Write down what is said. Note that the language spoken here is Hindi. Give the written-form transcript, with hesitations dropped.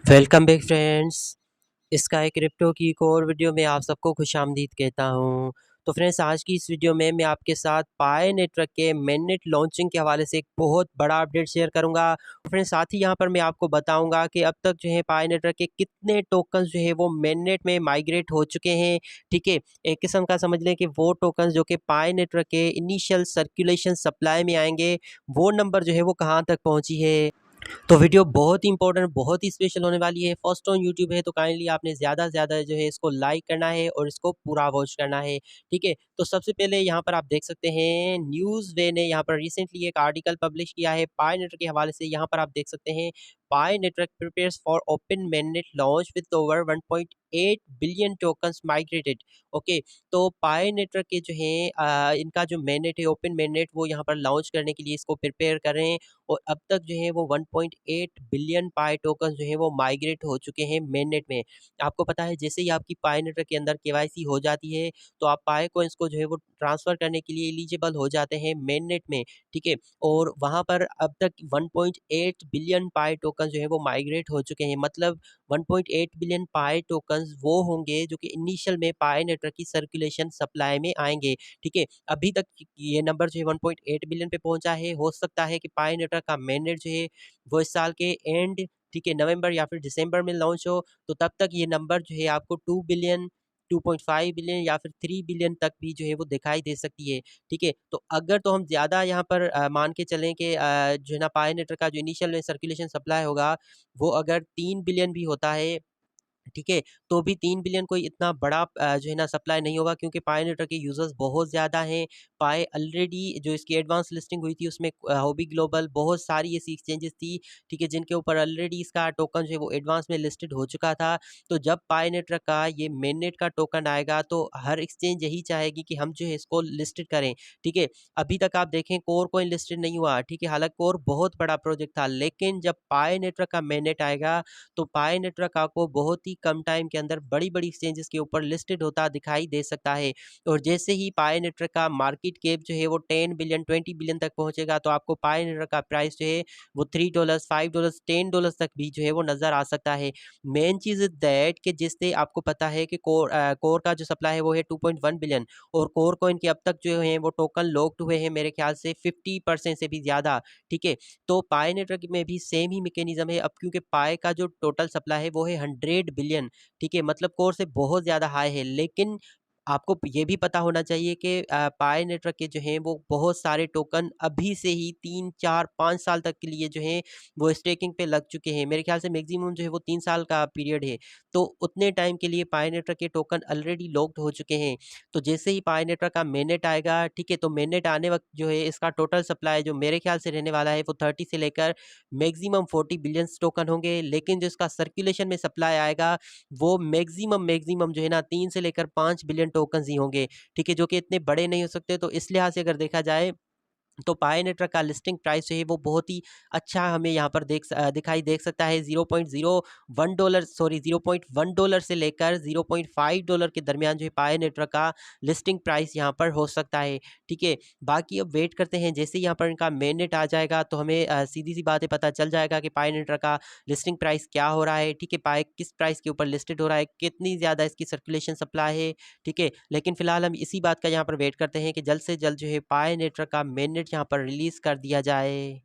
Welcome back friends. Sky crypto की एक और वीडियो में आप सबको खुशामदीद कहता हूँ। तो फ्रेंड्स, आज की इस वीडियो में मैं आपके साथ पाई नेटवर्क के मेननेट लॉन्चिंग के हवाले से एक बहुत बड़ा अपडेट शेयर करूँगा। फ्रेंड्स, साथ ही यहाँ पर मैं आपको बताऊँगा कि अब तक जो है पाई नेटवर्क के कितने टोकन्स जो है वो मेननेट में माइग्रेट हो चुके हैं। ठीक है, एक किस्म का समझ लें कि वो टोकन्स जो कि पाई नेटवर्क के इनिशियल सर्कुलेशन सप्लाई में आएंगे, वो नंबर जो है वो कहाँ तक पहुँची है। तो वीडियो बहुत ही इंपॉर्टेंट, बहुत ही स्पेशल होने वाली है। फर्स्ट ऑन यूट्यूब है तो काइंडली आपने ज़्यादा से ज़्यादा जो है इसको लाइक करना है और इसको पूरा वॉच करना है। ठीक है, तो सबसे पहले यहाँ पर आप देख सकते हैं न्यूज़ वे ने यहाँ पर रिसेंटली एक आर्टिकल पब्लिश किया है पाई नेटवर्क के हवाले से। यहाँ पर आप देख सकते हैं, Pi network prepares for open mainnet launch with over 1.8 billion tokens migrated. Okay, तो पाई नेटवर्क के जो है इनका जो mainnet है, ओपन mainnet, वो यहाँ पर लॉन्च करने के लिए इसको प्रिपेयर कर रहे हैं। और अब तक जो है वो 1.8 बिलियन पाई टोकन जो है वो माइग्रेट हो चुके हैं मेननेट में। आपको पता है, जैसे ही आपकी पाई नेटवर्क के अंदर केवाईसी हो जाती है तो आप पाई कोइंस को जो है वो ट्रांसफर करने के लिए एलिजिबल हो जाते हैं मेननेट में। ठीक है, और वहाँ पर अब तक 1.8 बिलियन पाई टोकन जो है वो माइग्रेट हो चुके हैं। मतलब 1.8 बिलियन पाई टोकन्स वो होंगे जो कि इनिशियल में पाई नेटवर्क की सर्कुलेशन सप्लाई में आएंगे। ठीक है, अभी तक ये नंबर जो है 1.8 बिलियन पे पहुंचा है। हो सकता है कि पाई नेटवर्क का मेननेट जो है वो इस साल के एंड, ठीक है, नवंबर या फिर दिसंबर में लॉन्च हो, तो तब तक ये नंबर जो है आपको 2 बिलियन, 2.5 बिलियन या फिर 3 बिलियन तक भी जो है वो दिखाई दे सकती है। ठीक है, तो अगर तो हम ज़्यादा यहाँ पर मान के चलें कि जो है ना पाई नेटवर्क का जो इनिशियल में सर्कुलेशन सप्लाई होगा, वो अगर 3 बिलियन भी होता है, ठीक है, तो भी 3 बिलियन कोई इतना बड़ा जो है ना सप्लाई नहीं होगा, क्योंकि पाई नेटवर्क के यूज़र्स बहुत ज़्यादा हैं। पाई ऑलरेडी जो इसकी एडवांस लिस्टिंग हुई थी उसमें हॉबी ग्लोबल, बहुत सारी ऐसी एक्सचेंजेस थी, ठीक है, जिनके ऊपर ऑलरेडी इसका टोकन जो है वो एडवांस में लिस्टेड हो चुका था। तो जब पाई नेटवर्क का ये मेननेट का टोकन आएगा तो हर एक्सचेंज यही चाहेगी कि हम जो है इसको लिस्टेड करें। ठीक है, अभी तक आप देखें कोर कोइन लिस्टेड नहीं हुआ। ठीक है, हालांकि कोर बहुत बड़ा प्रोजेक्ट था, लेकिन जब पाई नेटवर्क का मेननेट आएगा तो पाई नेटवर्क आपको बहुत ही कम टाइम के अंदर बड़ी-बड़ी एक्सचेंजेस के ऊपर लिस्टेड होता दिखाई दे सकता है। और जैसे ही पाई नेटवर्क का मार्केट कैप जो है वो 10 बिलियन, 20 बिलियन तक पहुँचेगा, तो आपको पाई नेटवर्क का प्राइस जो है वो $3, $5, $10 तक भी जो है वो नज़र आ सकता है। मेन चीज़ इज़ दैट कि जिससे आपको पता है कि कोर का जो सप्लाई है वो है 2.1 बिलियन, और कोर कॉइन के अब तक जो है वो टोकन लॉक्ड हुए हैं मेरे ख्याल से 50% से भी ज़्यादा। ठीक है, तो पाई नेटवर्क में भी सेम ही मैकेनिज्म है। अब क्योंकि पाई का जो टोटल सप्लाई है वो है 100 बिलियन, ठीक है, मतलब कोर से बहुत ज़्यादा हाई है। लेकिन आपको ये भी पता होना चाहिए कि पाई नेटवर्क के जो हैं वो बहुत सारे टोकन अभी से ही 3, 4, 5 साल तक के लिए जो हैं वो स्टेकिंग पे लग चुके हैं। मेरे ख्याल से मैक्सिमम जो है वो 3 साल का पीरियड है। तो उतने टाइम के लिए पाई नेटवर्क के टोकन ऑलरेडी लॉक्ड हो चुके हैं। तो जैसे ही पाई नेटवर्क का मेननेट आएगा, ठीक है, तो मेननेट आने वक़्त जो है इसका टोटल सप्लाई जो मेरे ख्याल से रहने वाला है वो 30 से लेकर मैक्सिमम 40 बिलियंस टोकन होंगे। लेकिन जो इसका सर्कुलेशन में सप्लाई आएगा वो मैक्सिमम जो है ना 3 से लेकर 5 बिलियन टोकन्स ही होंगे। ठीक है, जो कि इतने बड़े नहीं हो सकते। तो इस लिहाज से अगर देखा जाए तो पाई नेटवर्क का लिस्टिंग प्राइस जो है वो बहुत ही अच्छा हमें यहाँ पर दिखाई दे सकता है। 0.01 डॉलर, सॉरी, $0.1 से लेकर $0.5 के दरमियान जो है पाई नेटवर्क का लिस्टिंग प्राइस यहाँ पर हो सकता है। ठीक है, बाकी अब वेट करते हैं, जैसे ही यहाँ पर इनका मेन नेट आ जाएगा तो हमें सीधी सी बात है पता चल जाएगा कि पाई नेटवर्क का लिस्टिंग प्राइस क्या हो रहा है। ठीक है, पाई किस प्राइस के ऊपर लिस्टेड हो रहा है, कितनी ज़्यादा इसकी सर्कुलेशन सप्लाई है। ठीक है, लेकिन फिलहाल हम इसी बात का यहाँ पर वेट करते हैं कि जल्द से जल्द जो है पाई नेटवर्क का मेन नेट यहाँ पर रिलीज़ कर दिया जाए।